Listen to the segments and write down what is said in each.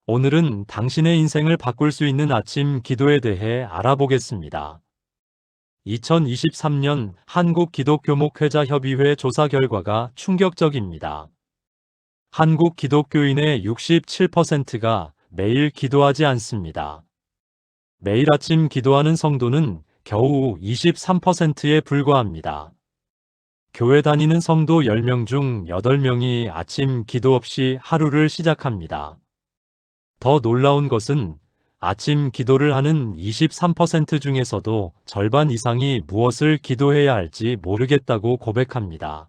오늘은 당신의 인생을 바꿀 수 있는 아침 기도에 대해 알아보겠습니다. 2023년 한국기독교목회자협의회 조사 결과가 충격적입니다. 한국 기독교인의 67%가 매일 기도하지 않습니다. 매일 아침 기도하는 성도는 겨우 23%에 불과합니다. 교회 다니는 성도 10명 중 8명이 아침 기도 없이 하루를 시작합니다. 더 놀라운 것은 아침 기도를 하는 23% 중에서도 절반 이상이 무엇을 기도해야 할지 모르겠다고 고백합니다.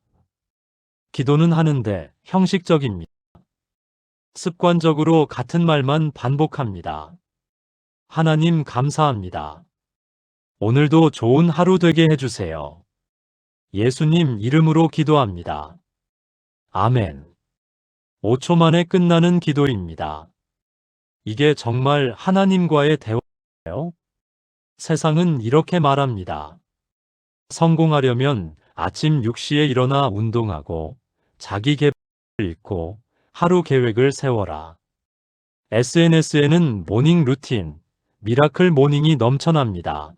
기도는 하는데 형식적입니다. 습관적으로 같은 말만 반복합니다. 하나님 감사합니다. 오늘도 좋은 하루 되게 해주세요. 예수님 이름으로 기도합니다. 아멘. 5초 만에 끝나는 기도입니다. 이게 정말 하나님과의 대화예요? 세상은 이렇게 말합니다. 성공하려면 아침 6시에 일어나 운동하고 자기 개발을 읽고 하루 계획을 세워라. SNS에는 모닝 루틴, 미라클 모닝이 넘쳐납니다.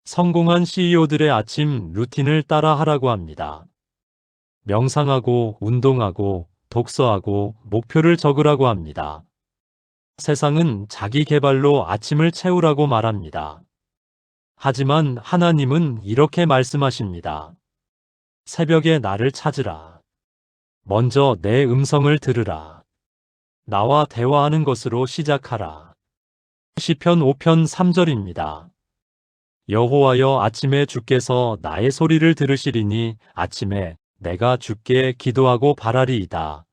성공한 CEO들의 아침 루틴을 따라하라고 합니다. 명상하고 운동하고 독서하고 목표를 적으라고 합니다. 세상은 자기 개발로 아침을 채우라고 말합니다. 하지만 하나님은 이렇게 말씀하십니다. 새벽에 나를 찾으라. 먼저 내 음성을 들으라. 나와 대화하는 것으로 시작하라. 시편 5편 3절입니다. 여호와여 아침에 주께서 나의 소리를 들으시리니 아침에 내가 주께 기도하고 바라리이다.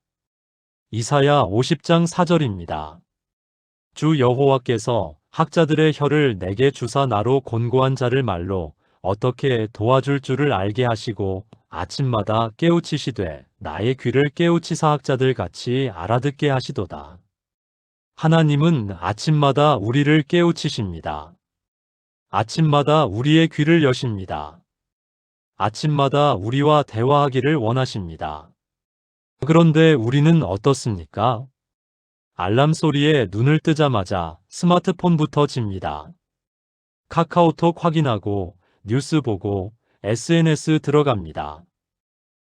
이사야 50장 4절입니다. 주 여호와께서 학자들의 혀를 내게 주사 나로 곤고한 자를 말로 어떻게 도와줄 줄을 알게 하시고 아침마다 깨우치시되 나의 귀를 깨우치사 학자들 같이 알아듣게 하시도다. 하나님은 아침마다 우리를 깨우치십니다. 아침마다 우리의 귀를 여십니다. 아침마다 우리와 대화하기를 원하십니다. 그런데 우리는 어떻습니까? 알람 소리에 눈을 뜨자마자 스마트폰부터 집니다. 카카오톡 확인하고 뉴스 보고 SNS 들어갑니다.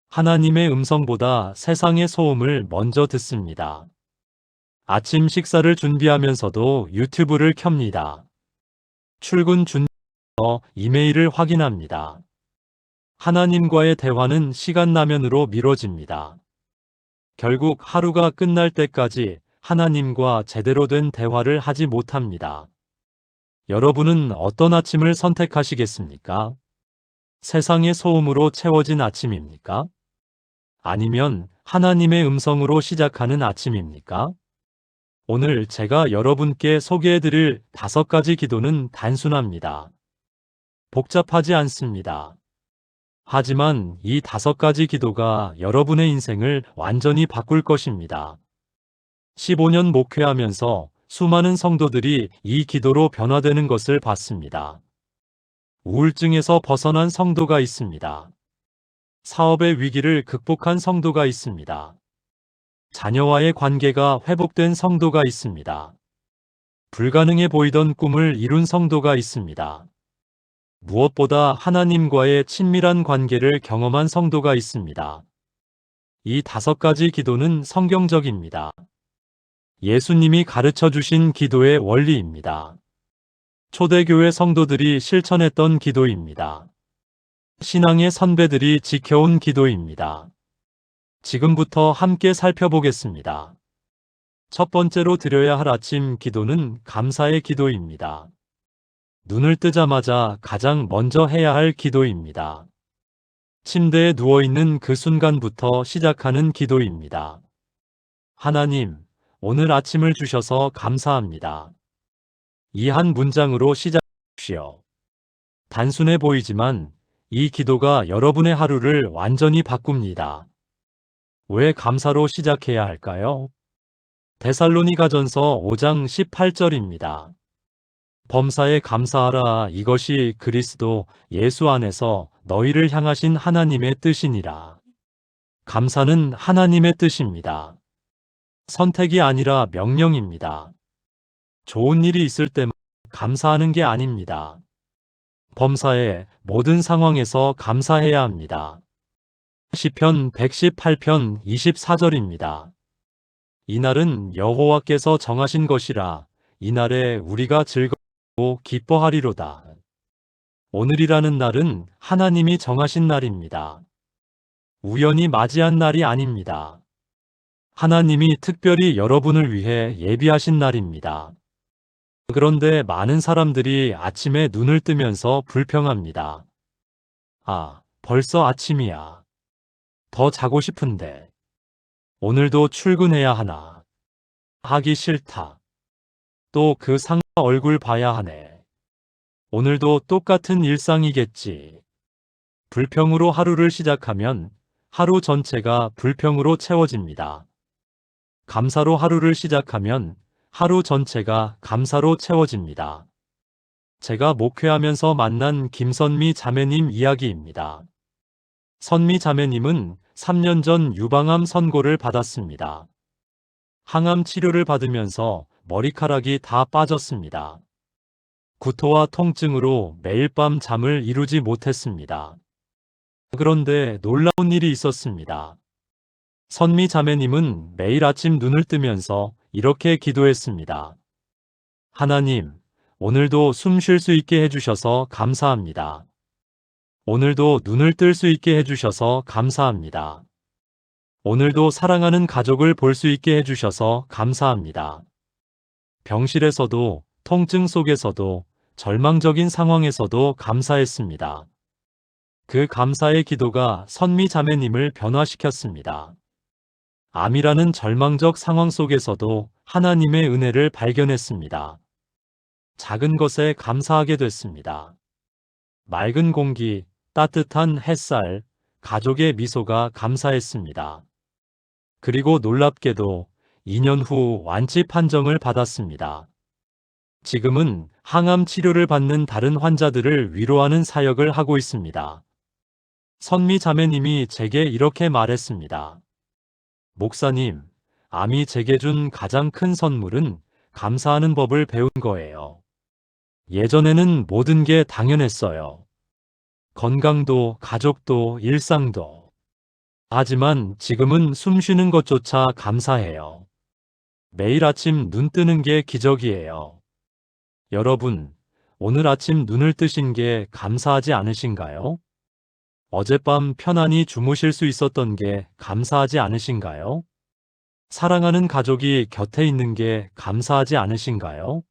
하나님의 음성보다 세상의 소음을 먼저 듣습니다. 아침 식사를 준비하면서도 유튜브를 켭니다. 출근 준비하면서 이메일을 확인합니다. 하나님과의 대화는 시간라면으로 미뤄집니다. 결국 하루가 끝날 때까지 하나님과 제대로 된 대화를 하지 못합니다. 여러분은 어떤 아침을 선택하시겠습니까? 세상의 소음으로 채워진 아침입니까? 아니면 하나님의 음성으로 시작하는 아침입니까? 오늘 제가 여러분께 소개해드릴 5가지 기도는 단순합니다. 복잡하지 않습니다. 하지만 이 5가지 기도가 여러분의 인생을 완전히 바꿀 것입니다. 15년 목회하면서 수많은 성도들이 이 기도로 변화되는 것을 봤습니다. 우울증에서 벗어난 성도가 있습니다. 사업의 위기를 극복한 성도가 있습니다. 자녀와의 관계가 회복된 성도가 있습니다. 불가능해 보이던 꿈을 이룬 성도가 있습니다. 무엇보다 하나님과의 친밀한 관계를 경험한 성도가 있습니다. 이 5가지 기도는 성경적입니다. 예수님이 가르쳐 주신 기도의 원리입니다. 초대교회 성도들이 실천했던 기도입니다. 신앙의 선배들이 지켜온 기도입니다. 지금부터 함께 살펴보겠습니다. 첫 번째로 드려야 할 아침 기도는 감사의 기도입니다. 눈을 뜨자마자 가장 먼저 해야 할 기도입니다. 침대에 누워있는 그 순간부터 시작하는 기도입니다. 하나님, 오늘 아침을 주셔서 감사합니다. 이 한 문장으로 시작하십시오. 단순해 보이지만 이 기도가 여러분의 하루를 완전히 바꿉니다. 왜 감사로 시작해야 할까요? 데살로니가전서 5장 18절입니다. 범사에 감사하라. 이것이 그리스도 예수 안에서 너희를 향하신 하나님의 뜻이니라. 감사는 하나님의 뜻입니다. 선택이 아니라 명령입니다. 좋은 일이 있을 때만 감사하는 게 아닙니다. 범사의 모든 상황에서 감사해야 합니다. 시편 118편 24절입니다. 이날은 여호와께서 정하신 것이라 이날에 우리가 즐거워 기뻐하리로다. 오늘이라는 날은 하나님이 정하신 날입니다. 우연히 맞이한 날이 아닙니다. 하나님이 특별히 여러분을 위해 예비하신 날입니다. 그런데 많은 사람들이 아침에 눈을 뜨면서 불평합니다. 아, 벌써 아침이야. 더 자고 싶은데. 오늘도 출근해야 하나. 하기 싫다. 또 그 상사 얼굴 봐야 하네. 오늘도 똑같은 일상이겠지. 불평으로 하루를 시작하면 하루 전체가 불평으로 채워집니다. 감사로 하루를 시작하면 하루 전체가 감사로 채워집니다. 제가 목회하면서 만난 김선미 자매님 이야기입니다. 선미 자매님은 3년 전 유방암 선고를 받았습니다. 항암 치료를 받으면서 머리카락이 다 빠졌습니다. 구토와 통증으로 매일 밤 잠을 이루지 못했습니다. 그런데 놀라운 일이 있었습니다. 선미 자매님은 매일 아침 눈을 뜨면서 이렇게 기도했습니다. 하나님, 오늘도 숨 쉴 수 있게 해주셔서 감사합니다. 오늘도 눈을 뜰 수 있게 해주셔서 감사합니다. 오늘도 사랑하는 가족을 볼 수 있게 해주셔서 감사합니다. 병실에서도, 통증 속에서도, 절망적인 상황에서도 감사했습니다. 그 감사의 기도가 선미 자매님을 변화시켰습니다. 암이라는 절망적 상황 속에서도 하나님의 은혜를 발견했습니다. 작은 것에 감사하게 됐습니다. 맑은 공기, 따뜻한 햇살, 가족의 미소가 감사했습니다. 그리고 놀랍게도 2년 후 완치 판정을 받았습니다. 지금은 항암 치료를 받는 다른 환자들을 위로하는 사역을 하고 있습니다. 선미 자매님이 제게 이렇게 말했습니다. 목사님, 암이 제게 준 가장 큰 선물은 감사하는 법을 배운 거예요. 예전에는 모든 게 당연했어요. 건강도, 가족도, 일상도. 하지만 지금은 숨 쉬는 것조차 감사해요. 매일 아침 눈 뜨는 게 기적이에요. 여러분, 오늘 아침 눈을 뜨신 게 감사하지 않으신가요? 어젯밤 편안히 주무실 수 있었던 게 감사하지 않으신가요? 사랑하는 가족이 곁에 있는 게 감사하지 않으신가요?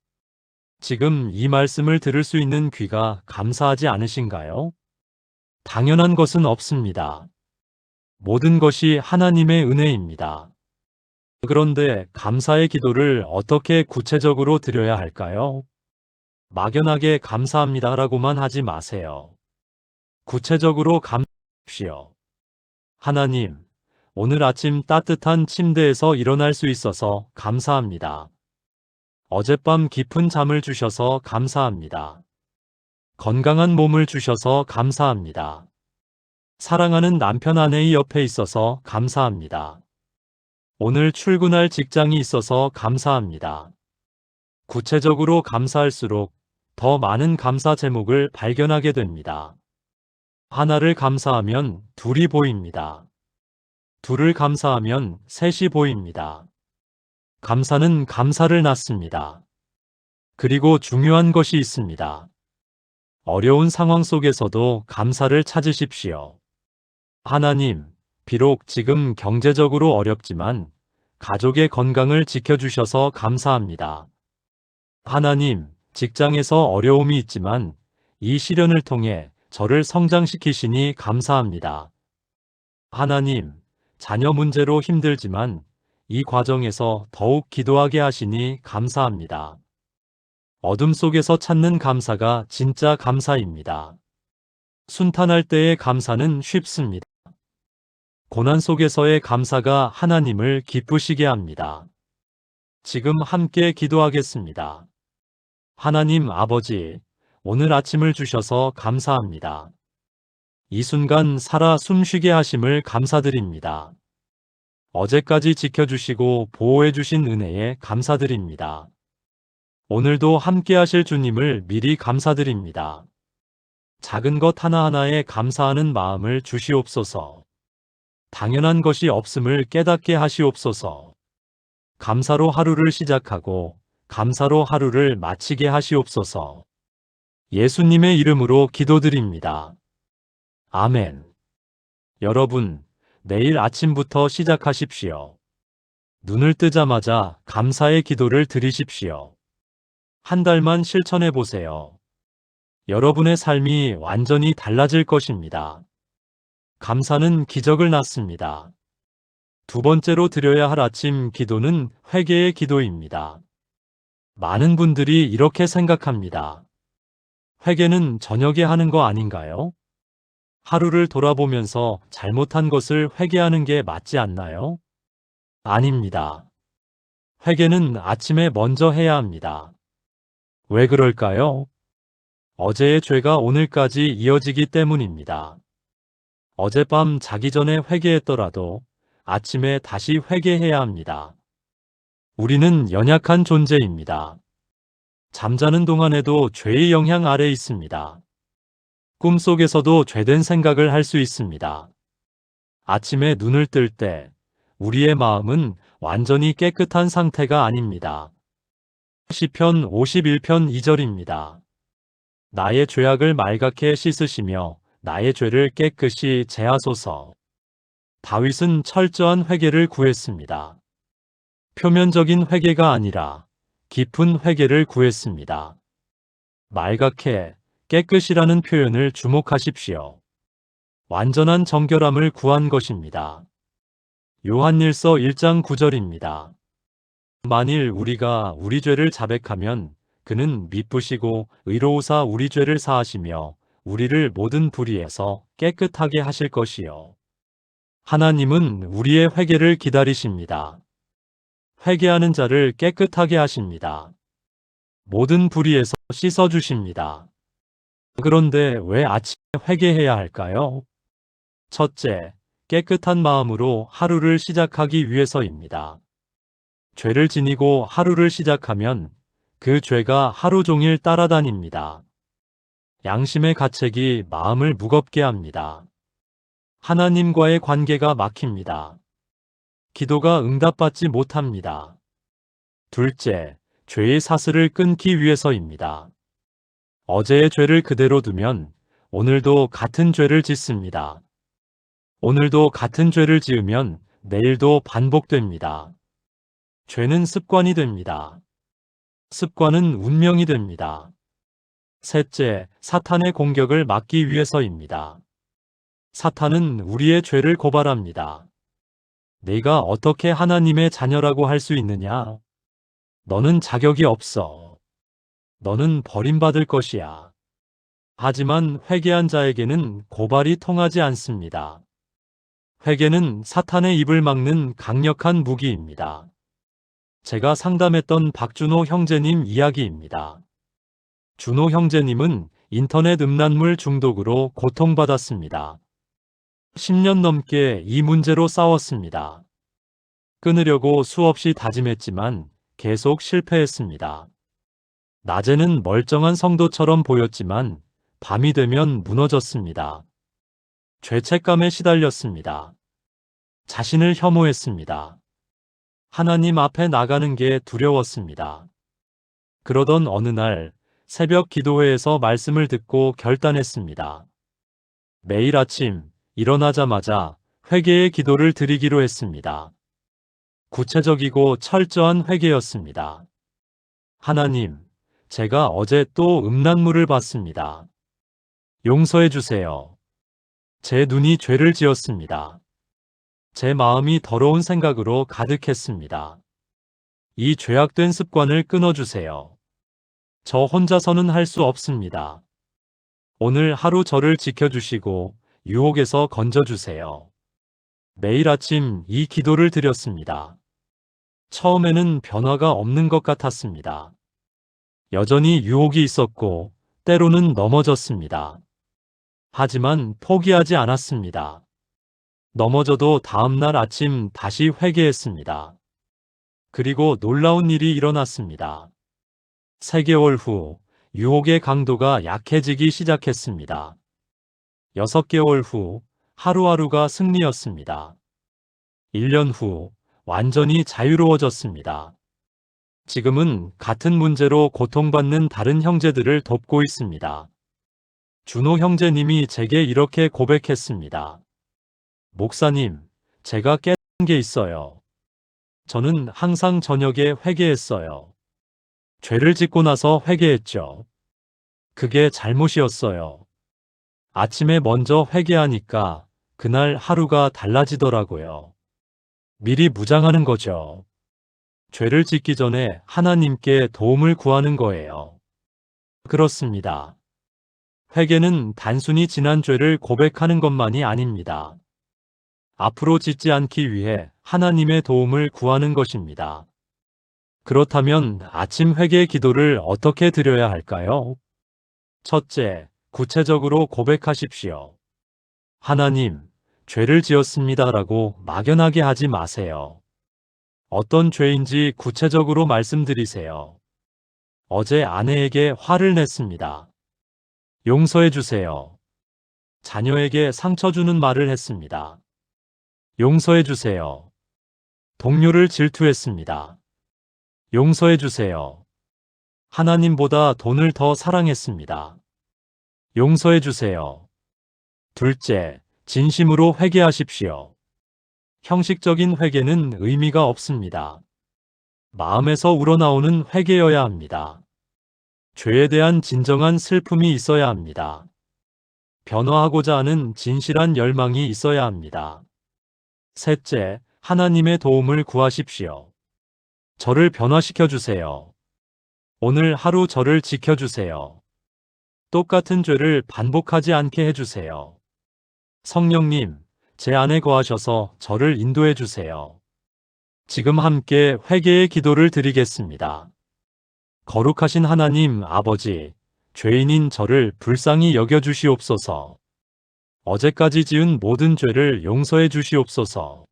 지금 이 말씀을 들을 수 있는 귀가 감사하지 않으신가요? 당연한 것은 없습니다. 모든 것이 하나님의 은혜입니다. 그런데 감사의 기도를 어떻게 구체적으로 드려야 할까요? 막연하게 감사합니다라고만 하지 마세요. 구체적으로 감사하십시오. 하나님, 오늘 아침 따뜻한 침대에서 일어날 수 있어서 감사합니다. 어젯밤 깊은 잠을 주셔서 감사합니다. 건강한 몸을 주셔서 감사합니다. 사랑하는 남편 아내의 옆에 있어서 감사합니다. 오늘 출근할 직장이 있어서 감사합니다. 구체적으로 감사할수록 더 많은 감사 제목을 발견하게 됩니다. 하나를 감사하면 둘이 보입니다. 둘을 감사하면 셋이 보입니다. 감사는 감사를 낳습니다. 그리고 중요한 것이 있습니다. 어려운 상황 속에서도 감사를 찾으십시오. 하나님, 비록 지금 경제적으로 어렵지만 가족의 건강을 지켜주셔서 감사합니다. 하나님, 직장에서 어려움이 있지만 이 시련을 통해 저를 성장시키시니 감사합니다. 하나님, 자녀 문제로 힘들지만 이 과정에서 더욱 기도하게 하시니 감사합니다. 어둠 속에서 찾는 감사가 진짜 감사입니다. 순탄할 때의 감사는 쉽습니다. 고난 속에서의 감사가 하나님을 기쁘시게 합니다. 지금 함께 기도하겠습니다. 하나님 아버지, 오늘 아침을 주셔서 감사합니다. 이 순간 살아 숨쉬게 하심을 감사드립니다. 어제까지 지켜주시고 보호해주신 은혜에 감사드립니다. 오늘도 함께하실 주님을 미리 감사드립니다. 작은 것 하나하나에 감사하는 마음을 주시옵소서. 당연한 것이 없음을 깨닫게 하시옵소서. 감사로 하루를 시작하고 감사로 하루를 마치게 하시옵소서. 예수님의 이름으로 기도드립니다. 아멘. 여러분, 내일 아침부터 시작하십시오. 눈을 뜨자마자 감사의 기도를 드리십시오. 한 달만 실천해 보세요. 여러분의 삶이 완전히 달라질 것입니다. 감사는 기적을 낳습니다. 두 번째로 드려야 할 아침 기도는 회개의 기도입니다. 많은 분들이 이렇게 생각합니다. 회개는 저녁에 하는 거 아닌가요? 하루를 돌아보면서 잘못한 것을 회개하는 게 맞지 않나요? 아닙니다. 회개는 아침에 먼저 해야 합니다. 왜 그럴까요? 어제의 죄가 오늘까지 이어지기 때문입니다. 어젯밤 자기 전에 회개했더라도 아침에 다시 회개해야 합니다. 우리는 연약한 존재입니다. 잠자는 동안에도 죄의 영향 아래 있습니다. 꿈속에서도 죄된 생각을 할 수 있습니다. 아침에 눈을 뜰 때 우리의 마음은 완전히 깨끗한 상태가 아닙니다. 시편 51편 2절입니다. 나의 죄악을 말갛게 씻으시며 나의 죄를 깨끗이 제하소서. 다윗은 철저한 회개를 구했습니다. 표면적인 회개가 아니라 깊은 회개를 구했습니다. 말갛게 깨끗이라는 표현을 주목하십시오. 완전한 정결함을 구한 것입니다. 요한일서 1장 9절입니다. 만일 우리가 우리 죄를 자백하면 그는 미쁘시고 의로우사 우리 죄를 사하시며 우리를 모든 불의에서 깨끗하게 하실 것이요. 하나님은 우리의 회개를 기다리십니다. 회개하는 자를 깨끗하게 하십니다. 모든 불의에서 씻어주십니다. 그런데 왜 아침에 회개해야 할까요? 첫째, 깨끗한 마음으로 하루를 시작하기 위해서입니다. 죄를 지니고 하루를 시작하면 그 죄가 하루 종일 따라다닙니다. 양심의 가책이 마음을 무겁게 합니다. 하나님과의 관계가 막힙니다. 기도가 응답받지 못합니다. 둘째, 죄의 사슬을 끊기 위해서입니다. 어제의 죄를 그대로 두면 오늘도 같은 죄를 짓습니다. 오늘도 같은 죄를 지으면 내일도 반복됩니다. 죄는 습관이 됩니다. 습관은 운명이 됩니다. 셋째, 사탄의 공격을 막기 위해서입니다. 사탄은 우리의 죄를 고발합니다. 네가 어떻게 하나님의 자녀라고 할 수 있느냐? 너는 자격이 없어. 너는 버림받을 것이야. 하지만 회개한 자에게는 고발이 통하지 않습니다. 회개는 사탄의 입을 막는 강력한 무기입니다. 제가 상담했던 박준호 형제님 이야기입니다. 준호 형제님은 인터넷 음란물 중독으로 고통받았습니다. 10년 넘게 이 문제로 싸웠습니다. 끊으려고 수없이 다짐했지만 계속 실패했습니다. 낮에는 멀쩡한 성도처럼 보였지만 밤이 되면 무너졌습니다. 죄책감에 시달렸습니다. 자신을 혐오했습니다. 하나님 앞에 나가는 게 두려웠습니다. 그러던 어느 날 새벽 기도회에서 말씀을 듣고 결단했습니다. 매일 아침 일어나자마자 회개의 기도를 드리기로 했습니다. 구체적이고 철저한 회개였습니다. 하나님, 제가 어제 또 음란물을 봤습니다. 용서해 주세요. 제 눈이 죄를 지었습니다. 제 마음이 더러운 생각으로 가득했습니다. 이 죄악된 습관을 끊어주세요. 저 혼자서는 할 수 없습니다. 오늘 하루 저를 지켜주시고 유혹에서 건져주세요. 매일 아침 이 기도를 드렸습니다. 처음에는 변화가 없는 것 같았습니다. 여전히 유혹이 있었고 때로는 넘어졌습니다. 하지만 포기하지 않았습니다. 넘어져도 다음날 아침 다시 회개했습니다. 그리고 놀라운 일이 일어났습니다. 3개월 후 유혹의 강도가 약해지기 시작했습니다. 6개월 후 하루하루가 승리였습니다. 1년 후 완전히 자유로워졌습니다. 지금은 같은 문제로 고통받는 다른 형제들을 돕고 있습니다. 준호 형제님이 제게 이렇게 고백했습니다. 목사님, 제가 깨달은 게 있어요. 저는 항상 저녁에 회개했어요. 죄를 짓고 나서 회개했죠. 그게 잘못이었어요. 아침에 먼저 회개하니까 그날 하루가 달라지더라고요. 미리 무장하는 거죠. 죄를 짓기 전에 하나님께 도움을 구하는 거예요. 그렇습니다. 회개는 단순히 지난 죄를 고백하는 것만이 아닙니다. 앞으로 짓지 않기 위해 하나님의 도움을 구하는 것입니다. 그렇다면 아침 회개 기도를 어떻게 드려야 할까요? 첫째, 구체적으로 고백하십시오. 하나님, 죄를 지었습니다라고 막연하게 하지 마세요. 어떤 죄인지 구체적으로 말씀드리세요. 어제 아내에게 화를 냈습니다. 용서해 주세요. 자녀에게 상처 주는 말을 했습니다. 용서해 주세요. 동료를 질투했습니다. 용서해 주세요. 하나님보다 돈을 더 사랑했습니다. 용서해 주세요. 둘째, 진심으로 회개하십시오. 형식적인 회개는 의미가 없습니다. 마음에서 우러나오는 회개여야 합니다. 죄에 대한 진정한 슬픔이 있어야 합니다. 변화하고자 하는 진실한 열망이 있어야 합니다. 셋째, 하나님의 도움을 구하십시오. 저를 변화시켜 주세요. 오늘 하루 저를 지켜주세요. 똑같은 죄를 반복하지 않게 해주세요. 성령님, 제 안에 거하셔서 저를 인도해 주세요. 지금 함께 회개의 기도를 드리겠습니다. 거룩하신 하나님 아버지, 죄인인 저를 불쌍히 여겨주시옵소서. 어제까지 지은 모든 죄를 용서해 주시옵소서.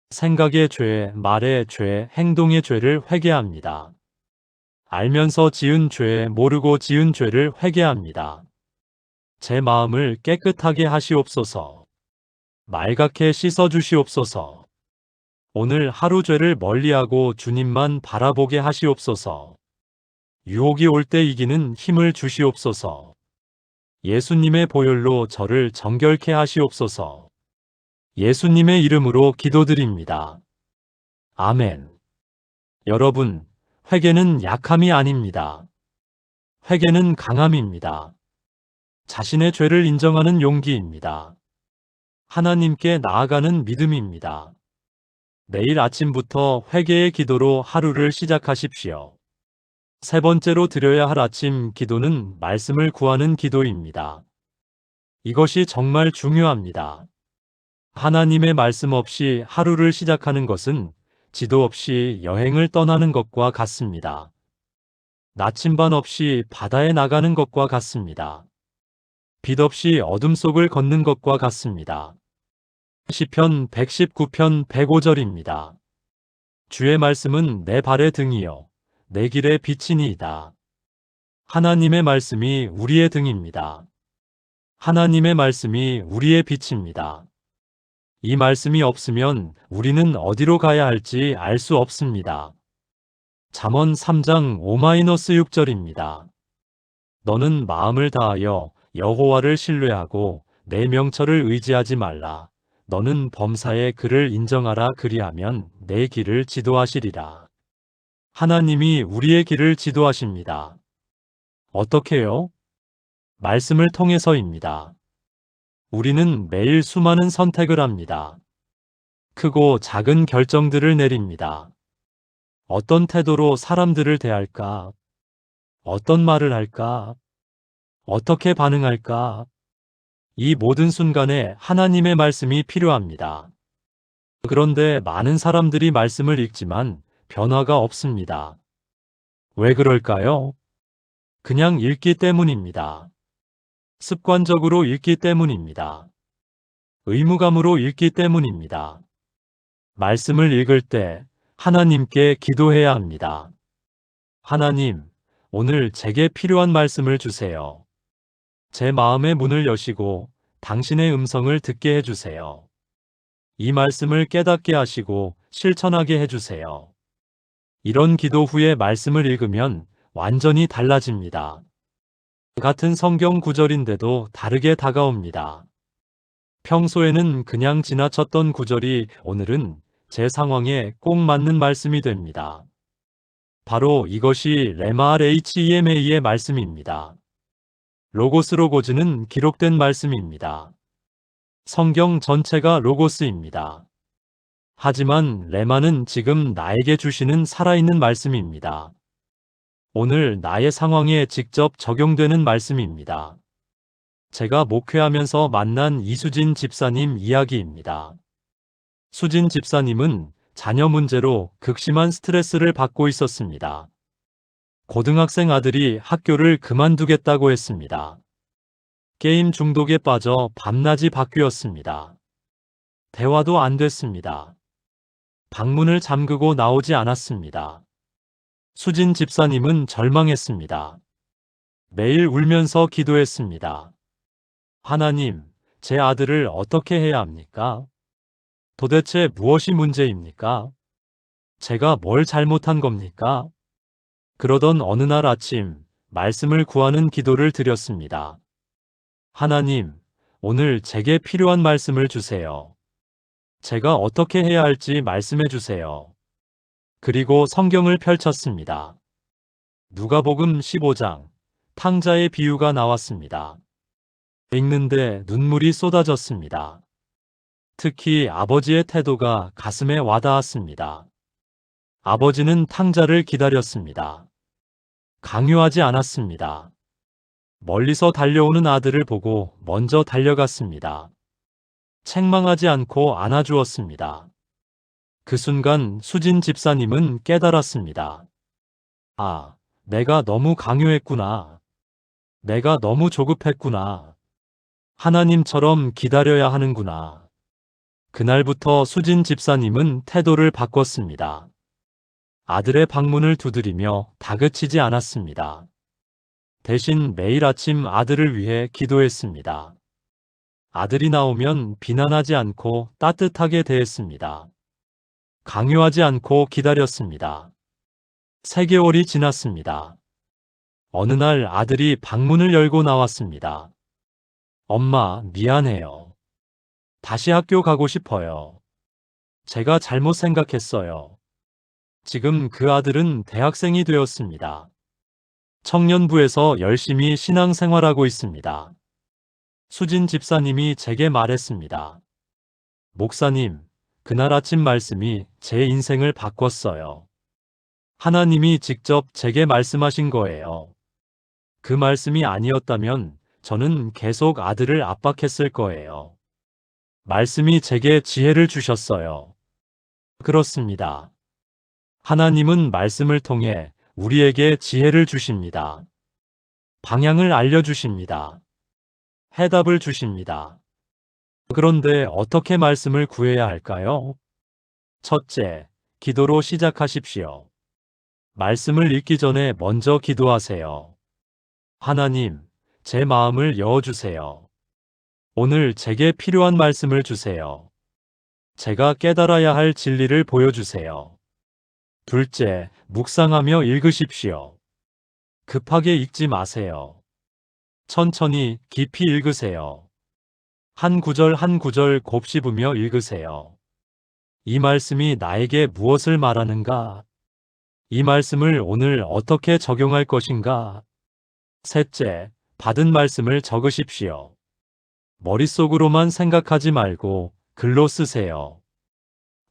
생각의 죄, 말의 죄, 행동의 죄를 회개합니다. 알면서 지은 죄, 모르고 지은 죄를 회개합니다. 제 마음을 깨끗하게 하시옵소서. 맑게 씻어 주시옵소서. 오늘 하루 죄를 멀리하고 주님만 바라보게 하시옵소서. 유혹이 올 때 이기는 힘을 주시옵소서. 예수님의 보혈로 저를 정결케 하시옵소서. 예수님의 이름으로 기도드립니다. 아멘. 여러분, 회개는 약함이 아닙니다. 회개는 강함입니다. 자신의 죄를 인정하는 용기입니다. 하나님께 나아가는 믿음입니다. 내일 아침부터 회개의 기도로 하루를 시작하십시오. 세 번째로 드려야 할 아침 기도는 말씀을 구하는 기도입니다. 이것이 정말 중요합니다. 하나님의 말씀 없이 하루를 시작하는 것은 지도 없이 여행을 떠나는 것과 같습니다. 나침반 없이 바다에 나가는 것과 같습니다. 빛 없이 어둠 속을 걷는 것과 같습니다. 시편 119편 105절입니다. 주의 말씀은 내 발의 등이요 내 길의 빛이니이다. 하나님의 말씀이 우리의 등입니다. 하나님의 말씀이 우리의 빛입니다. 이 말씀이 없으면 우리는 어디로 가야 할지 알 수 없습니다. 잠언 3장 5-6절입니다. 너는 마음을 다하여 여호와를 신뢰하고 내 명철을 의지하지 말라. 너는 범사에 그를 인정하라. 그리하면 내 길을 지도하시리라. 하나님이 우리의 길을 지도하십니다. 어떻게요? 말씀을 통해서입니다. 우리는 매일 수많은 선택을 합니다. 크고 작은 결정들을 내립니다. 어떤 태도로 사람들을 대할까? 어떤 말을 할까? 어떻게 반응할까? 이 모든 순간에 하나님의 말씀이 필요합니다. 그런데 많은 사람들이 말씀을 읽지만 변화가 없습니다. 왜 그럴까요? 그냥 읽기 때문입니다. 습관적으로 읽기 때문입니다. 의무감으로 읽기 때문입니다. 말씀을 읽을 때 하나님께 기도해야 합니다. 하나님, 오늘 제게 필요한 말씀을 주세요. 제 마음의 문을 여시고 당신의 음성을 듣게 해주세요. 이 말씀을 깨닫게 하시고 실천하게 해주세요. 이런 기도 후에 말씀을 읽으면 완전히 달라집니다. 같은 성경 구절인데도 다르게 다가옵니다. 평소에는 그냥 지나쳤던 구절이 오늘은 제 상황에 꼭 맞는 말씀이 됩니다. 바로 이것이 레마 RHEMA의 말씀입니다. 로고스 로고즈는 기록된 말씀입니다. 성경 전체가 로고스입니다. 하지만 레마는 지금 나에게 주시는 살아있는 말씀입니다. 오늘 나의 상황에 직접 적용되는 말씀입니다. 제가 목회하면서 만난 이수진 집사님 이야기입니다. 수진 집사님은 자녀 문제로 극심한 스트레스를 받고 있었습니다. 고등학생 아들이 학교를 그만두겠다고 했습니다. 게임 중독에 빠져 밤낮이 바뀌었습니다. 대화도 안 됐습니다. 방문을 잠그고 나오지 않았습니다. 수진 집사님은 절망했습니다. 매일 울면서 기도했습니다. 하나님, 제 아들을 어떻게 해야 합니까? 도대체 무엇이 문제입니까? 제가 뭘 잘못한 겁니까? 그러던 어느 날 아침, 말씀을 구하는 기도를 드렸습니다. 하나님, 오늘 제게 필요한 말씀을 주세요. 제가 어떻게 해야 할지 말씀해 주세요. 그리고 성경을 펼쳤습니다. 누가복음 15장, 탕자의 비유가 나왔습니다. 읽는데 눈물이 쏟아졌습니다. 특히 아버지의 태도가 가슴에 와닿았습니다. 아버지는 탕자를 기다렸습니다. 강요하지 않았습니다. 멀리서 달려오는 아들을 보고 먼저 달려갔습니다. 책망하지 않고 안아주었습니다. 그 순간 수진 집사님은 깨달았습니다. 아, 내가 너무 강요했구나. 내가 너무 조급했구나. 하나님처럼 기다려야 하는구나. 그날부터 수진 집사님은 태도를 바꿨습니다. 아들의 방문을 두드리며 다그치지 않았습니다. 대신 매일 아침 아들을 위해 기도했습니다. 아들이 나오면 비난하지 않고 따뜻하게 대했습니다. 강요하지 않고 기다렸습니다. 3개월이 지났습니다. 어느 날 아들이 방문을 열고 나왔습니다. 엄마, 미안해요. 다시 학교 가고 싶어요. 제가 잘못 생각했어요. 지금 그 아들은 대학생이 되었습니다. 청년부에서 열심히 신앙생활하고 있습니다. 수진 집사님이 제게 말했습니다. 목사님, 그날 아침 말씀이 제 인생을 바꿨어요. 하나님이 직접 제게 말씀하신 거예요. 그 말씀이 아니었다면 저는 계속 아들을 압박했을 거예요. 말씀이 제게 지혜를 주셨어요. 그렇습니다. 하나님은 말씀을 통해 우리에게 지혜를 주십니다. 방향을 알려주십니다. 해답을 주십니다. 그런데 어떻게 말씀을 구해야 할까요? 첫째, 기도로 시작하십시오. 말씀을 읽기 전에 먼저 기도하세요. 하나님, 제 마음을 여어주세요. 오늘 제게 필요한 말씀을 주세요. 제가 깨달아야 할 진리를 보여주세요. 둘째, 묵상하며 읽으십시오. 급하게 읽지 마세요. 천천히 깊이 읽으세요. 한 구절 한 구절 곱씹으며 읽으세요. 이 말씀이 나에게 무엇을 말하는가? 이 말씀을 오늘 어떻게 적용할 것인가? 셋째, 받은 말씀을 적으십시오. 머릿속으로만 생각하지 말고 글로 쓰세요.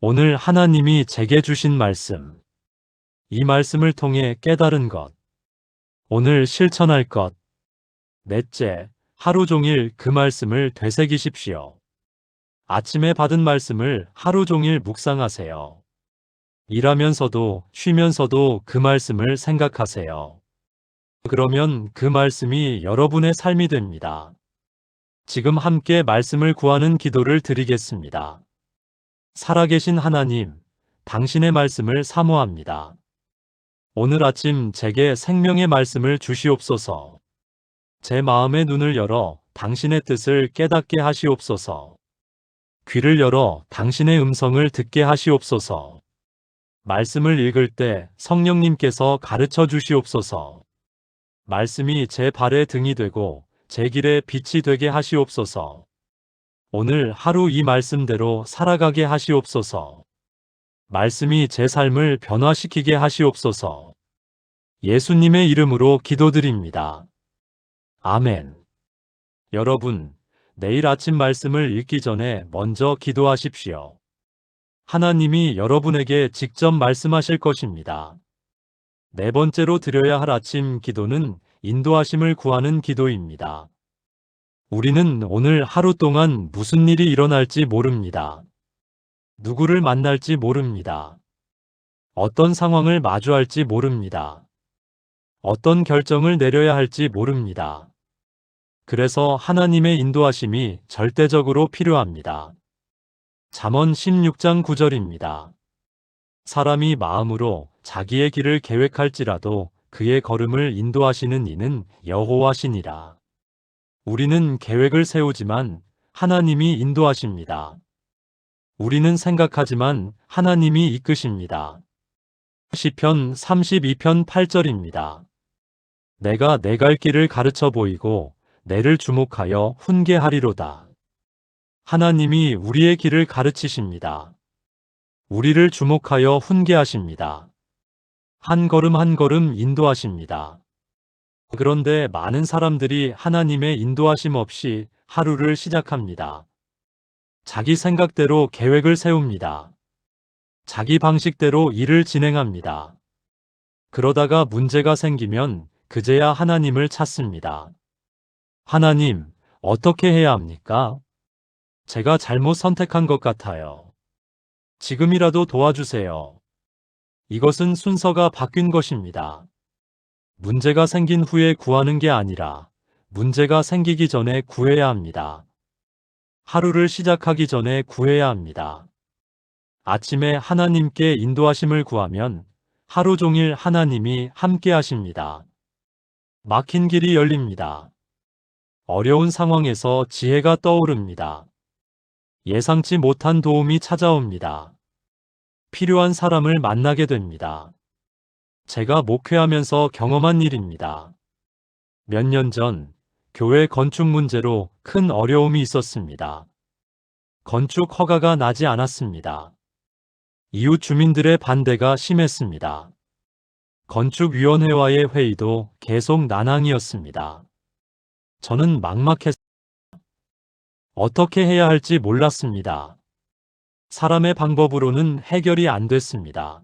오늘 하나님이 제게 주신 말씀. 이 말씀을 통해 깨달은 것. 오늘 실천할 것. 넷째, 하루 종일 그 말씀을 되새기십시오. 아침에 받은 말씀을 하루 종일 묵상하세요. 일하면서도 쉬면서도 그 말씀을 생각하세요. 그러면 그 말씀이 여러분의 삶이 됩니다. 지금 함께 말씀을 구하는 기도를 드리겠습니다. 살아계신 하나님, 당신의 말씀을 사모합니다. 오늘 아침 제게 생명의 말씀을 주시옵소서. 제 마음의 눈을 열어 당신의 뜻을 깨닫게 하시옵소서. 귀를 열어 당신의 음성을 듣게 하시옵소서. 말씀을 읽을 때 성령님께서 가르쳐 주시옵소서. 말씀이 제 발의 등이 되고 제 길에 빛이 되게 하시옵소서. 오늘 하루 이 말씀대로 살아가게 하시옵소서. 말씀이 제 삶을 변화시키게 하시옵소서. 예수님의 이름으로 기도드립니다. 아멘. 여러분, 내일 아침 말씀을 읽기 전에 먼저 기도하십시오. 하나님이 여러분에게 직접 말씀하실 것입니다. 네 번째로 드려야 할 아침 기도는 인도하심을 구하는 기도입니다. 우리는 오늘 하루 동안 무슨 일이 일어날지 모릅니다. 누구를 만날지 모릅니다. 어떤 상황을 마주할지 모릅니다. 어떤 결정을 내려야 할지 모릅니다. 그래서 하나님의 인도하심이 절대적으로 필요합니다. 잠언 16장 9절입니다. 사람이 마음으로 자기의 길을 계획할지라도 그의 걸음을 인도하시는 이는 여호와시니라. 우리는 계획을 세우지만 하나님이 인도하십니다. 우리는 생각하지만 하나님이 이끄십니다. 시편 32편 8절입니다. 내가 내 갈 길을 가르쳐 보이고 내를 주목하여 훈계하리로다. 하나님이 우리의 길을 가르치십니다. 우리를 주목하여 훈계하십니다. 한 걸음 한 걸음 인도하십니다. 그런데 많은 사람들이 하나님의 인도하심 없이 하루를 시작합니다. 자기 생각대로 계획을 세웁니다. 자기 방식대로 일을 진행합니다. 그러다가 문제가 생기면 그제야 하나님을 찾습니다. 하나님, 어떻게 해야 합니까? 제가 잘못 선택한 것 같아요. 지금이라도 도와주세요. 이것은 순서가 바뀐 것입니다. 문제가 생긴 후에 구하는 게 아니라 문제가 생기기 전에 구해야 합니다. 하루를 시작하기 전에 구해야 합니다. 아침에 하나님께 인도하심을 구하면 하루 종일 하나님이 함께 하십니다. 막힌 길이 열립니다. 어려운 상황에서 지혜가 떠오릅니다. 예상치 못한 도움이 찾아옵니다. 필요한 사람을 만나게 됩니다. 제가 목회하면서 경험한 일입니다. 몇 년 전 교회 건축 문제로 큰 어려움이 있었습니다. 건축 허가가 나지 않았습니다. 이웃 주민들의 반대가 심했습니다. 건축위원회와의 회의도 계속 난항이었습니다. 저는 막막했습니다. 어떻게 해야 할지 몰랐습니다. 사람의 방법으로는 해결이 안 됐습니다.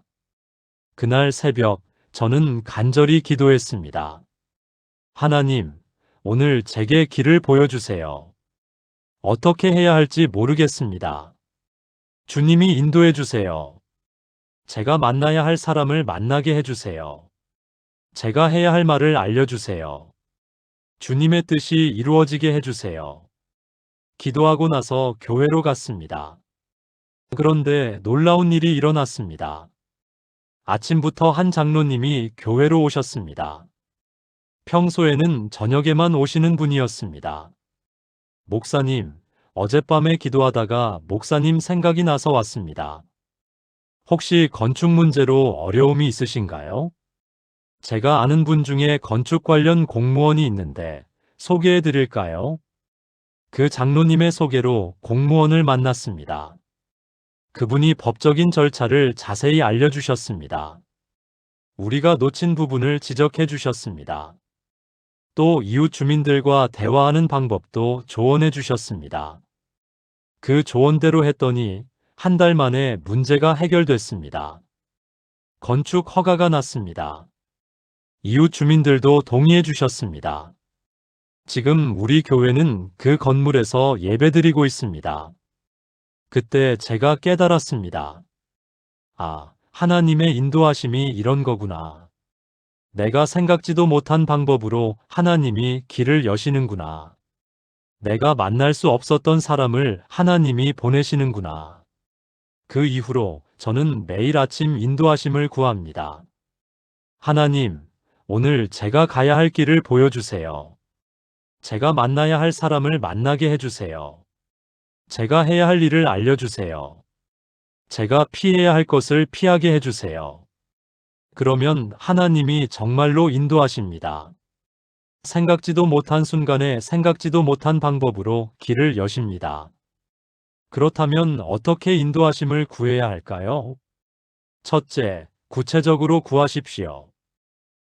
그날 새벽, 저는 간절히 기도했습니다. 하나님, 오늘 제게 길을 보여주세요. 어떻게 해야 할지 모르겠습니다. 주님이 인도해 주세요. 제가 만나야 할 사람을 만나게 해주세요. 제가 해야 할 말을 알려주세요. 주님의 뜻이 이루어지게 해주세요. 기도하고 나서 교회로 갔습니다. 그런데 놀라운 일이 일어났습니다. 아침부터 한 장로님이 교회로 오셨습니다. 평소에는 저녁에만 오시는 분이었습니다. 목사님, 어젯밤에 기도하다가 목사님 생각이 나서 왔습니다. 혹시 건축 문제로 어려움이 있으신가요? 제가 아는 분 중에 건축 관련 공무원이 있는데 소개해 드릴까요? 그 장로님의 소개로 공무원을 만났습니다. 그분이 법적인 절차를 자세히 알려주셨습니다. 우리가 놓친 부분을 지적해 주셨습니다. 또 이웃 주민들과 대화하는 방법도 조언해 주셨습니다. 그 조언대로 했더니 한 달 만에 문제가 해결됐습니다. 건축 허가가 났습니다. 이웃 주민들도 동의해 주셨습니다. 지금 우리 교회는 그 건물에서 예배드리고 있습니다. 그때 제가 깨달았습니다. 아, 하나님의 인도하심이 이런 거구나. 내가 생각지도 못한 방법으로 하나님이 길을 여시는구나. 내가 만날 수 없었던 사람을 하나님이 보내시는구나. 그 이후로 저는 매일 아침 인도하심을 구합니다. 하나님, 오늘 제가 가야 할 길을 보여주세요. 제가 만나야 할 사람을 만나게 해주세요. 제가 해야 할 일을 알려주세요. 제가 피해야 할 것을 피하게 해주세요. 그러면 하나님이 정말로 인도하십니다. 생각지도 못한 순간에 생각지도 못한 방법으로 길을 여십니다. 그렇다면 어떻게 인도하심을 구해야 할까요? 첫째, 구체적으로 구하십시오.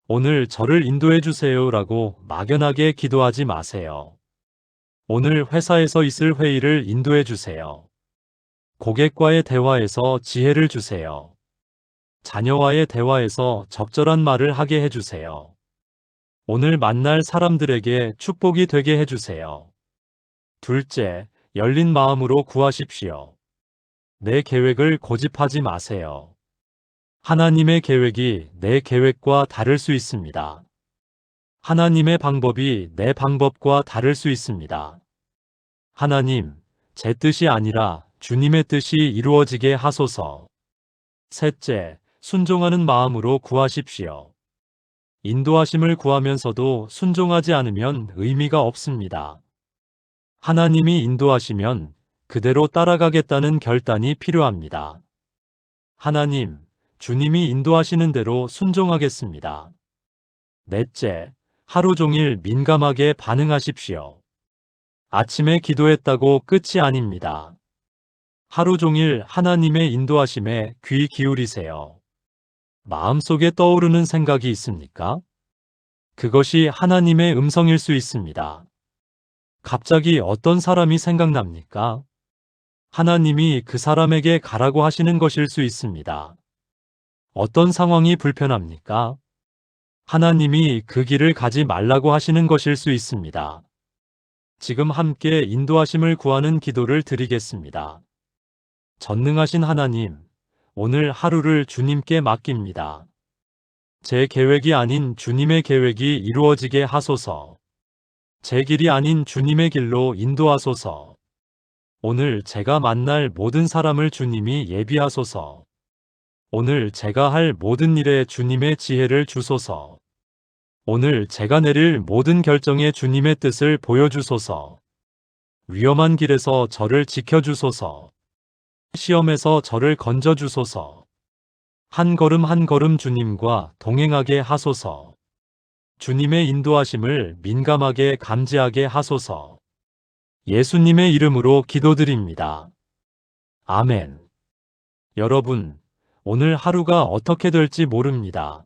오늘 저를 인도해 주세요라고 막연하게 기도하지 마세요. 오늘 회사에서 있을 회의를 인도해 주세요. 고객과의 대화에서 지혜를 주세요. 자녀와의 대화에서 적절한 말을 하게 해주세요. 오늘 만날 사람들에게 축복이 되게 해주세요. 둘째, 열린 마음으로 구하십시오. 내 계획을 고집하지 마세요. 하나님의 계획이 내 계획과 다를 수 있습니다. 하나님의 방법이 내 방법과 다를 수 있습니다. 하나님, 제 뜻이 아니라 주님의 뜻이 이루어지게 하소서. 셋째, 순종하는 마음으로 구하십시오. 인도하심을 구하면서도 순종하지 않으면 의미가 없습니다. 하나님이 인도하시면 그대로 따라가겠다는 결단이 필요합니다. 하나님, 주님이 인도하시는 대로 순종하겠습니다. 넷째, 하루 종일 민감하게 반응하십시오. 아침에 기도했다고 끝이 아닙니다. 하루 종일 하나님의 인도하심에 귀 기울이세요. 마음속에 떠오르는 생각이 있습니까? 그것이 하나님의 음성일 수 있습니다. 갑자기 어떤 사람이 생각납니까? 하나님이 그 사람에게 가라고 하시는 것일 수 있습니다. 어떤 상황이 불편합니까? 하나님이 그 길을 가지 말라고 하시는 것일 수 있습니다. 지금 함께 인도하심을 구하는 기도를 드리겠습니다. 전능하신 하나님, 오늘 하루를 주님께 맡깁니다. 제 계획이 아닌 주님의 계획이 이루어지게 하소서. 제 길이 아닌 주님의 길로 인도하소서. 오늘 제가 만날 모든 사람을 주님이 예비하소서. 오늘 제가 할 모든 일에 주님의 지혜를 주소서. 오늘 제가 내릴 모든 결정에 주님의 뜻을 보여주소서. 위험한 길에서 저를 지켜주소서. 시험에서 저를 건져주소서. 한 걸음 한 걸음 주님과 동행하게 하소서. 주님의 인도하심을 민감하게 감지하게 하소서. 예수님의 이름으로 기도드립니다. 아멘. 여러분, 오늘 하루가 어떻게 될지 모릅니다.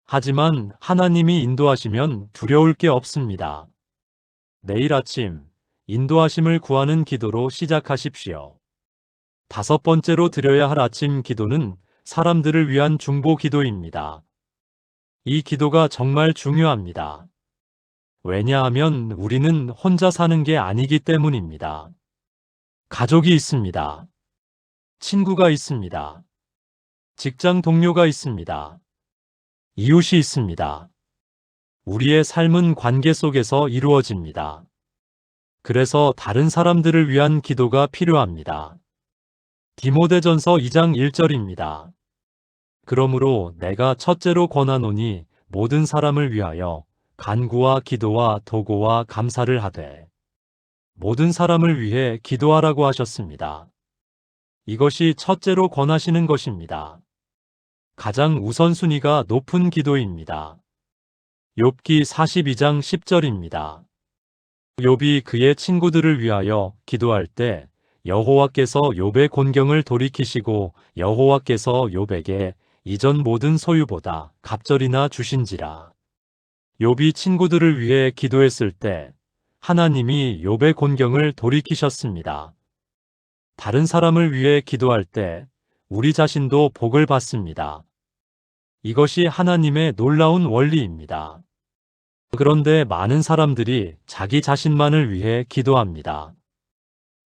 하지만 하나님이 인도하시면 두려울 게 없습니다. 내일 아침, 인도하심을 구하는 기도로 시작하십시오. 다섯 번째로 드려야 할 아침 기도는 사람들을 위한 중보 기도입니다. 이 기도가 정말 중요합니다. 왜냐하면 우리는 혼자 사는 게 아니기 때문입니다. 가족이 있습니다. 친구가 있습니다. 직장 동료가 있습니다. 이웃이 있습니다. 우리의 삶은 관계 속에서 이루어집니다. 그래서 다른 사람들을 위한 기도가 필요합니다. 디모데전서 2장 1절입니다. 그러므로 내가 첫째로 권하노니 모든 사람을 위하여 간구와 기도와 도고와 감사를 하되 모든 사람을 위해 기도하라고 하셨습니다. 이것이 첫째로 권하시는 것입니다. 가장 우선순위가 높은 기도입니다. 욥기 42장 10절입니다. 욥이 그의 친구들을 위하여 기도할 때 여호와께서 욥의 곤경을 돌이키시고 여호와께서 욥에게 이전 모든 소유보다 갑절이나 주신지라. 욥이 친구들을 위해 기도했을 때 하나님이 욥의 곤경을 돌이키셨습니다. 다른 사람을 위해 기도할 때 우리 자신도 복을 받습니다. 이것이 하나님의 놀라운 원리입니다. 그런데 많은 사람들이 자기 자신만을 위해 기도합니다.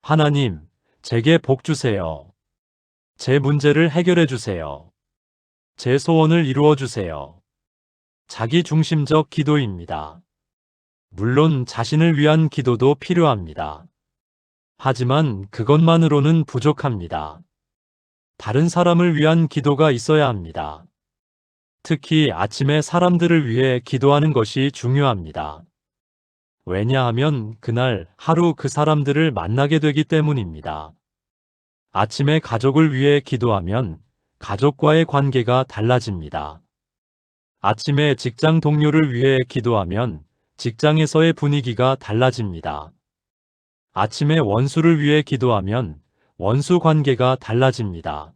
하나님, 제게 복 주세요. 제 문제를 해결해 주세요. 제 소원을 이루어 주세요. 자기 중심적 기도입니다. 물론 자신을 위한 기도도 필요합니다. 하지만 그것만으로는 부족합니다. 다른 사람을 위한 기도가 있어야 합니다. 특히 아침에 사람들을 위해 기도하는 것이 중요합니다. 왜냐하면 그날 하루 그 사람들을 만나게 되기 때문입니다. 아침에 가족을 위해 기도하면 가족과의 관계가 달라집니다. 아침에 직장 동료를 위해 기도하면 직장에서의 분위기가 달라집니다. 아침에 원수를 위해 기도하면 원수 관계가 달라집니다.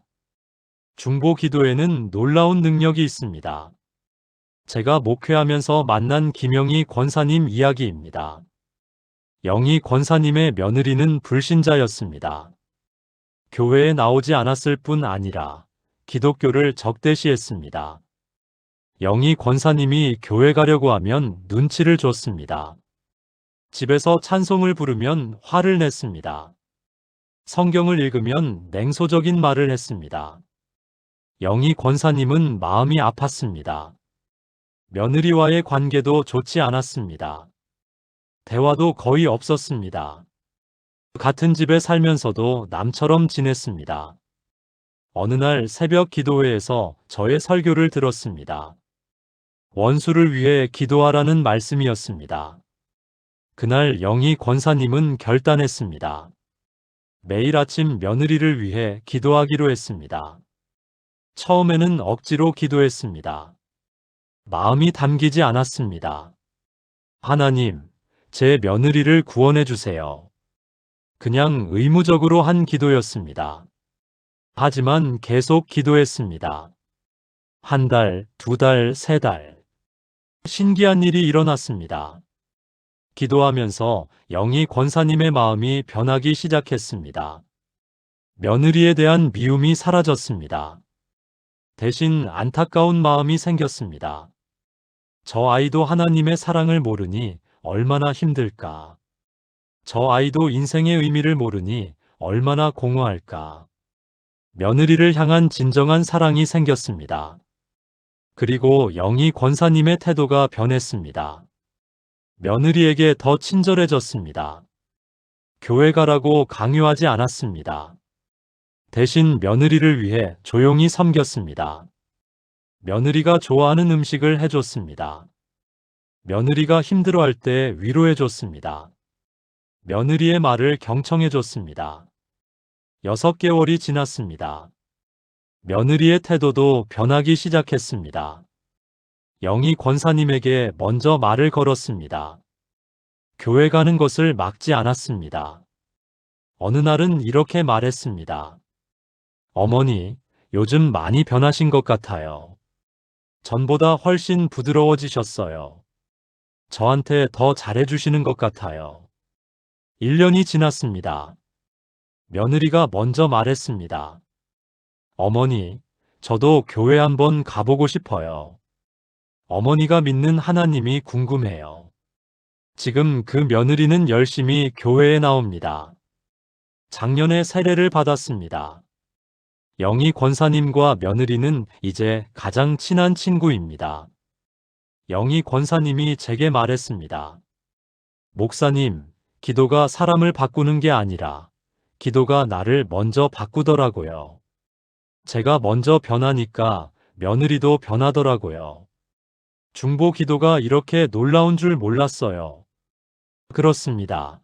중보 기도에는 놀라운 능력이 있습니다. 제가 목회하면서 만난 김영희 권사님 이야기입니다. 영희 권사님의 며느리는 불신자였습니다. 교회에 나오지 않았을 뿐 아니라 기독교를 적대시했습니다. 영희 권사님이 교회 가려고 하면 눈치를 줬습니다. 집에서 찬송을 부르면 화를 냈습니다. 성경을 읽으면 냉소적인 말을 했습니다. 영희 권사님은 마음이 아팠습니다. 며느리와의 관계도 좋지 않았습니다. 대화도 거의 없었습니다. 같은 집에 살면서도 남처럼 지냈습니다. 어느 날 새벽 기도회에서 저의 설교를 들었습니다. 원수를 위해 기도하라는 말씀이었습니다. 그날 영희 권사님은 결단했습니다. 매일 아침 며느리를 위해 기도하기로 했습니다. 처음에는 억지로 기도했습니다. 마음이 담기지 않았습니다. 하나님, 제 며느리를 구원해 주세요. 그냥 의무적으로 한 기도였습니다. 하지만 계속 기도했습니다. 한 달, 두 달, 세 달. 신기한 일이 일어났습니다. 기도하면서 영희 권사님의 마음이 변하기 시작했습니다. 며느리에 대한 미움이 사라졌습니다. 대신 안타까운 마음이 생겼습니다. 저 아이도 하나님의 사랑을 모르니 얼마나 힘들까. 저 아이도 인생의 의미를 모르니 얼마나 공허할까. 며느리를 향한 진정한 사랑이 생겼습니다. 그리고 영희 권사님의 태도가 변했습니다. 며느리에게 더 친절해졌습니다. 교회 가라고 강요하지 않았습니다. 대신 며느리를 위해 조용히 섬겼습니다. 며느리가 좋아하는 음식을 해줬습니다. 며느리가 힘들어할 때 위로해줬습니다. 며느리의 말을 경청해줬습니다. 6개월이 지났습니다. 며느리의 태도도 변하기 시작했습니다. 영희 권사님에게 먼저 말을 걸었습니다. 교회 가는 것을 막지 않았습니다. 어느 날은 이렇게 말했습니다. 어머니, 요즘 많이 변하신 것 같아요. 전보다 훨씬 부드러워지셨어요. 저한테 더 잘해주시는 것 같아요. 1년이 지났습니다. 며느리가 먼저 말했습니다. 어머니, 저도 교회 한번 가보고 싶어요. 어머니가 믿는 하나님이 궁금해요. 지금 그 며느리는 열심히 교회에 나옵니다. 작년에 세례를 받았습니다. 영희 권사님과 며느리는 이제 가장 친한 친구입니다. 영희 권사님이 제게 말했습니다. 목사님, 기도가 사람을 바꾸는 게 아니라 기도가 나를 먼저 바꾸더라고요. 제가 먼저 변하니까 며느리도 변하더라고요. 중보 기도가 이렇게 놀라운 줄 몰랐어요. 그렇습니다.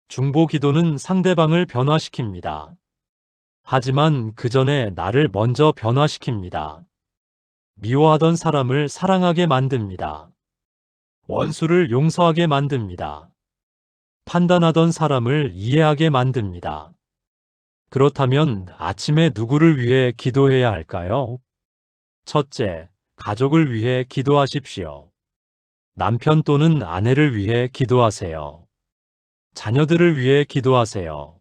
중보 기도는 상대방을 변화시킵니다. 하지만 그 전에 나를 먼저 변화시킵니다. 미워하던 사람을 사랑하게 만듭니다. 원수를 용서하게 만듭니다. 판단하던 사람을 이해하게 만듭니다. 그렇다면 아침에 누구를 위해 기도해야 할까요? 첫째, 가족을 위해 기도하십시오. 남편 또는 아내를 위해 기도하세요. 자녀들을 위해 기도하세요.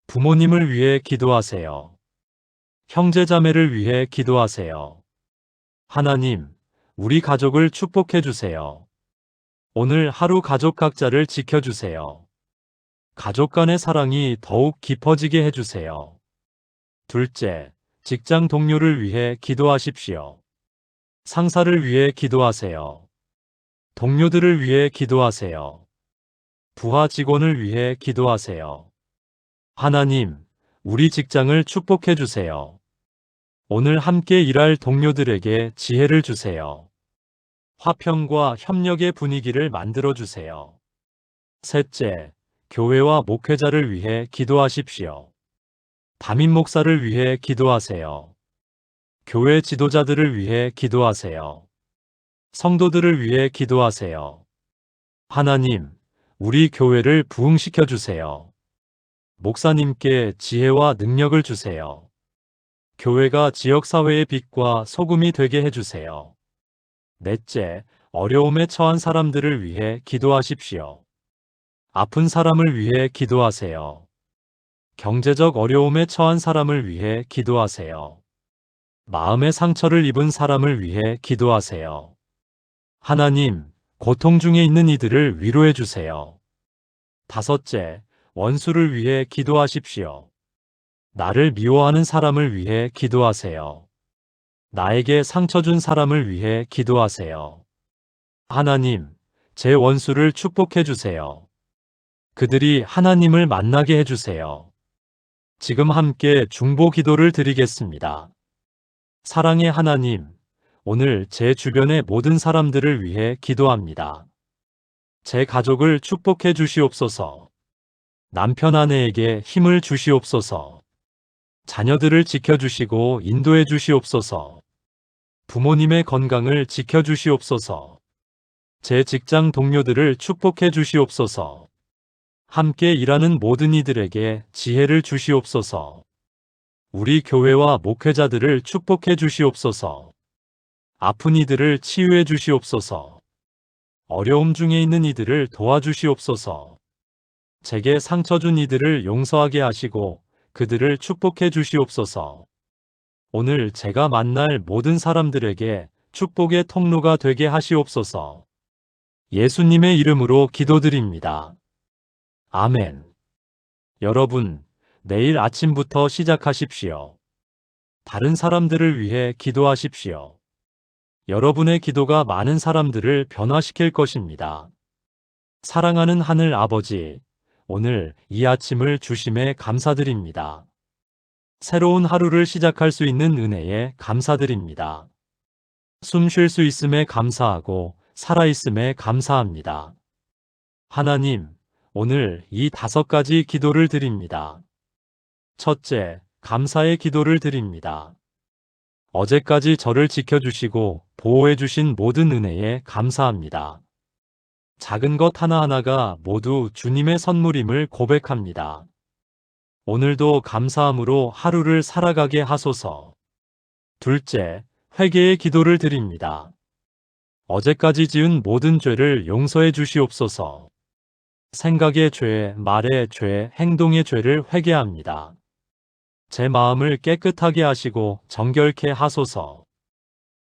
부모님을 위해 기도하세요. 형제자매를 위해 기도하세요. 하나님, 우리 가족을 축복해 주세요. 오늘 하루 가족 각자를 지켜주세요. 가족 간의 사랑이 더욱 깊어지게 해주세요. 둘째, 직장 동료를 위해 기도하십시오. 상사를 위해 기도하세요. 동료들을 위해 기도하세요. 부하 직원을 위해 기도하세요. 하나님, 우리 직장을 축복해 주세요. 오늘 함께 일할 동료들에게 지혜를 주세요. 화평과 협력의 분위기를 만들어 주세요. 셋째, 교회와 목회자를 위해 기도하십시오. 담임 목사를 위해 기도하세요. 교회 지도자들을 위해 기도하세요. 성도들을 위해 기도하세요. 하나님, 우리 교회를 부흥시켜 주세요. 목사님께 지혜와 능력을 주세요. 교회가 지역사회의 빛과 소금이 되게 해주세요. 넷째, 어려움에 처한 사람들을 위해 기도하십시오. 아픈 사람을 위해 기도하세요. 경제적 어려움에 처한 사람을 위해 기도하세요. 마음의 상처를 입은 사람을 위해 기도하세요. 하나님, 고통 중에 있는 이들을 위로해 주세요. 다섯째, 원수를 위해 기도하십시오. 나를 미워하는 사람을 위해 기도하세요. 나에게 상처 준 사람을 위해 기도하세요. 하나님, 제 원수를 축복해 주세요. 그들이 하나님을 만나게 해주세요. 지금 함께 중보 기도를 드리겠습니다. 사랑의 하나님, 오늘 제 주변의 모든 사람들을 위해 기도합니다. 제 가족을 축복해 주시옵소서. 남편 아내에게 힘을 주시옵소서. 자녀들을 지켜주시고 인도해 주시옵소서. 부모님의 건강을 지켜주시옵소서. 제 직장 동료들을 축복해 주시옵소서. 함께 일하는 모든 이들에게 지혜를 주시옵소서. 우리 교회와 목회자들을 축복해 주시옵소서. 아픈 이들을 치유해 주시옵소서. 어려움 중에 있는 이들을 도와주시옵소서. 제게 상처 준 이들을 용서하게 하시고 그들을 축복해 주시옵소서. 오늘 제가 만날 모든 사람들에게 축복의 통로가 되게 하시옵소서. 예수님의 이름으로 기도드립니다. 아멘. 여러분, 내일 아침부터 시작하십시오. 다른 사람들을 위해 기도하십시오. 여러분의 기도가 많은 사람들을 변화시킬 것입니다. 사랑하는 하늘 아버지, 오늘 이 아침을 주심에 감사드립니다. 새로운 하루를 시작할 수 있는 은혜에 감사드립니다. 숨 쉴 수 있음에 감사하고 살아있음에 감사합니다. 하나님, 오늘 이 5가지 기도를 드립니다. 첫째, 감사의 기도를 드립니다. 어제까지 저를 지켜주시고 보호해주신 모든 은혜에 감사합니다. 작은 것 하나하나가 모두 주님의 선물임을 고백합니다. 오늘도 감사함으로 하루를 살아가게 하소서. 둘째, 회개의 기도를 드립니다. 어제까지 지은 모든 죄를 용서해 주시옵소서. 생각의 죄, 말의 죄, 행동의 죄를 회개합니다. 제 마음을 깨끗하게 하시고 정결케 하소서.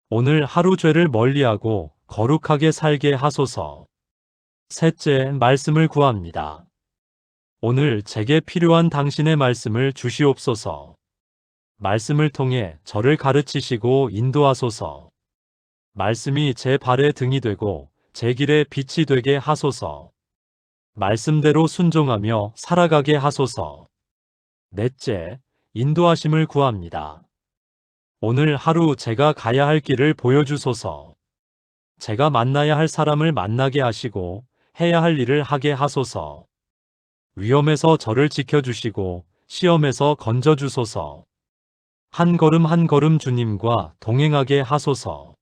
오늘 하루 죄를 멀리하고 거룩하게 살게 하소서. 셋째, 말씀을 구합니다. 오늘 제게 필요한 당신의 말씀을 주시옵소서. 말씀을 통해 저를 가르치시고 인도하소서. 말씀이 제 발의 등이 되고 제 길의 빛이 되게 하소서. 말씀대로 순종하며 살아가게 하소서. 넷째, 인도하심을 구합니다. 오늘 하루 제가 가야 할 길을 보여주소서. 제가 만나야 할 사람을 만나게 하시고 해야 할 일을 하게 하소서. 위험에서 저를 지켜주시고 시험에서 건져주소서. 한 걸음 한 걸음 주님과 동행하게 하소서.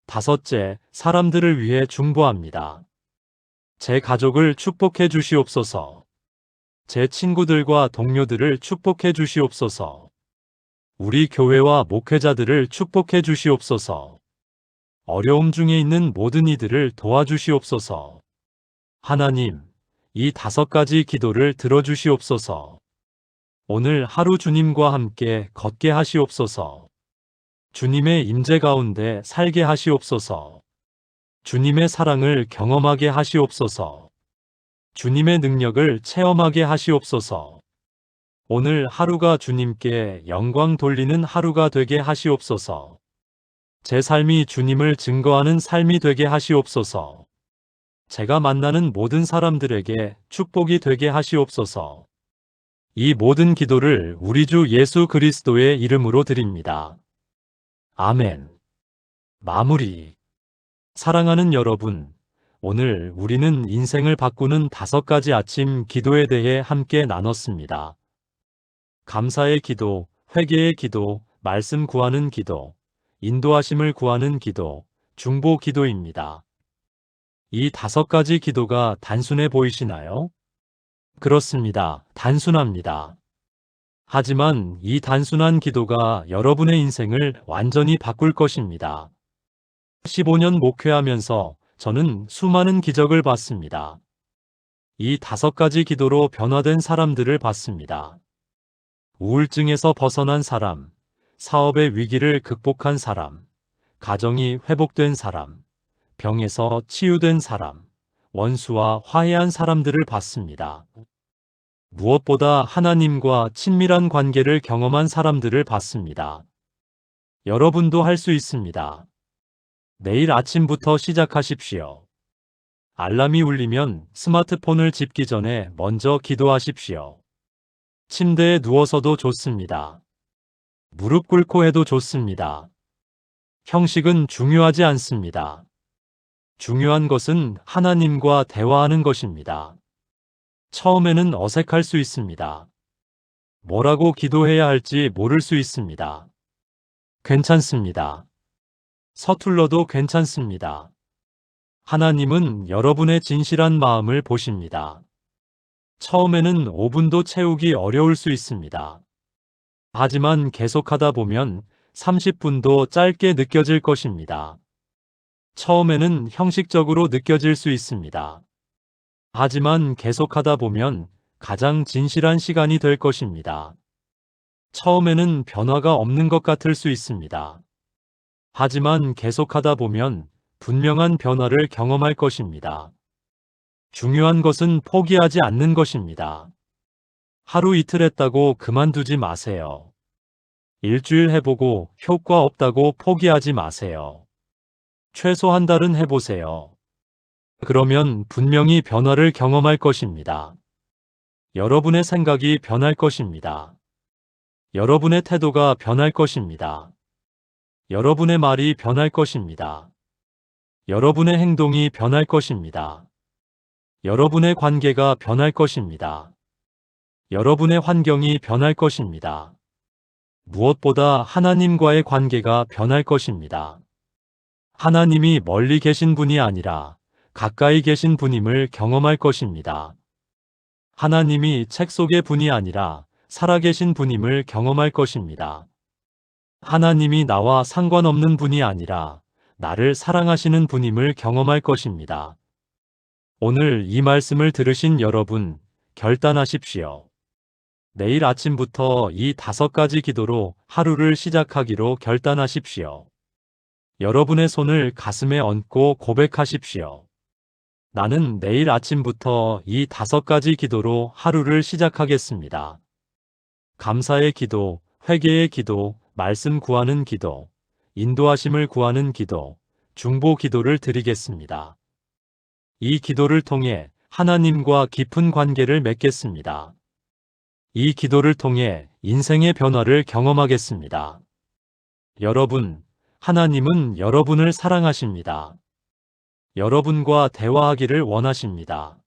다섯째, 사람들을 위해 중보합니다. 제 가족을 축복해 주시옵소서. 제 친구들과 동료들을 축복해 주시옵소서. 우리 교회와 목회자들을 축복해 주시옵소서. 어려움 중에 있는 모든 이들을 도와주시옵소서. 하나님, 이 5가지 기도를 들어주시옵소서. 오늘 하루 주님과 함께 걷게 하시옵소서. 주님의 임재 가운데 살게 하시옵소서. 주님의 사랑을 경험하게 하시옵소서. 주님의 능력을 체험하게 하시옵소서. 오늘 하루가 주님께 영광 돌리는 하루가 되게 하시옵소서. 제 삶이 주님을 증거하는 삶이 되게 하시옵소서. 제가 만나는 모든 사람들에게 축복이 되게 하시옵소서. 이 모든 기도를 우리 주 예수 그리스도의 이름으로 드립니다. 아멘. 마무리. 사랑하는 여러분, 오늘 우리는 인생을 바꾸는 5가지 아침 기도에 대해 함께 나눴습니다. 감사의 기도, 회개의 기도, 말씀 구하는 기도, 인도하심을 구하는 기도, 중보 기도입니다. 이 5가지 기도가 단순해 보이시나요? 그렇습니다. 단순합니다. 하지만 이 단순한 기도가 여러분의 인생을 완전히 바꿀 것입니다. 15년 목회하면서 저는 수많은 기적을 봤습니다. 이 5가지 기도로 변화된 사람들을 봤습니다. 우울증에서 벗어난 사람, 사업의 위기를 극복한 사람, 가정이 회복된 사람, 병에서 치유된 사람, 원수와 화해한 사람들을 봤습니다. 무엇보다 하나님과 친밀한 관계를 경험한 사람들을 봤습니다. 여러분도 할 수 있습니다. 내일 아침부터 시작하십시오. 알람이 울리면 스마트폰을 짚기 전에 먼저 기도하십시오. 침대에 누워서도 좋습니다. 무릎 꿇고 해도 좋습니다. 형식은 중요하지 않습니다. 중요한 것은 하나님과 대화하는 것입니다. 처음에는 어색할 수 있습니다. 뭐라고 기도해야 할지 모를 수 있습니다. 괜찮습니다. 서툴러도 괜찮습니다. 하나님은 여러분의 진실한 마음을 보십니다. 처음에는 5분도 채우기 어려울 수 있습니다. 하지만 계속하다 보면 30분도 짧게 느껴질 것입니다. 처음에는 형식적으로 느껴질 수 있습니다. 하지만 계속하다 보면 가장 진실한 시간이 될 것입니다. 처음에는 변화가 없는 것 같을 수 있습니다. 하지만 계속하다 보면 분명한 변화를 경험할 것입니다. 중요한 것은 포기하지 않는 것입니다. 하루 이틀 했다고 그만두지 마세요. 일주일 해보고 효과 없다고 포기하지 마세요. 최소 한 달은 해보세요. 그러면 분명히 변화를 경험할 것입니다. 여러분의 생각이 변할 것입니다. 여러분의 태도가 변할 것입니다. 여러분의 말이 변할 것입니다. 여러분의 행동이 변할 것입니다. 여러분의 관계가 변할 것입니다. 여러분의 환경이 변할 것입니다. 무엇보다 하나님과의 관계가 변할 것입니다. 하나님이 멀리 계신 분이 아니라 가까이 계신 분임을 경험할 것입니다. 하나님이 책 속의 분이 아니라 살아계신 분임을 경험할 것입니다. 하나님이 나와 상관없는 분이 아니라 나를 사랑하시는 분임을 경험할 것입니다. 오늘 이 말씀을 들으신 여러분, 결단하십시오. 내일 아침부터 이 5가지 기도로 하루를 시작하기로 결단하십시오. 여러분의 손을 가슴에 얹고 고백하십시오. 나는 내일 아침부터 이 5가지 기도로 하루를 시작하겠습니다. 감사의 기도, 회개의 기도, 말씀 구하는 기도, 인도하심을 구하는 기도, 중보 기도를 드리겠습니다. 이 기도를 통해 하나님과 깊은 관계를 맺겠습니다. 이 기도를 통해 인생의 변화를 경험하겠습니다. 여러분, 하나님은 여러분을 사랑하십니다. 여러분과 대화하기를 원하십니다.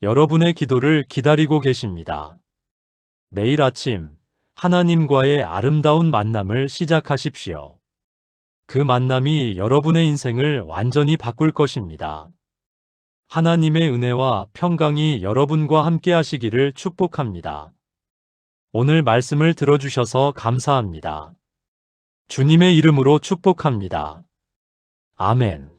여러분의 기도를 기다리고 계십니다. 매일 아침 하나님과의 아름다운 만남을 시작하십시오. 그 만남이 여러분의 인생을 완전히 바꿀 것입니다. 하나님의 은혜와 평강이 여러분과 함께 하시기를 축복합니다. 오늘 말씀을 들어주셔서 감사합니다. 주님의 이름으로 축복합니다. 아멘.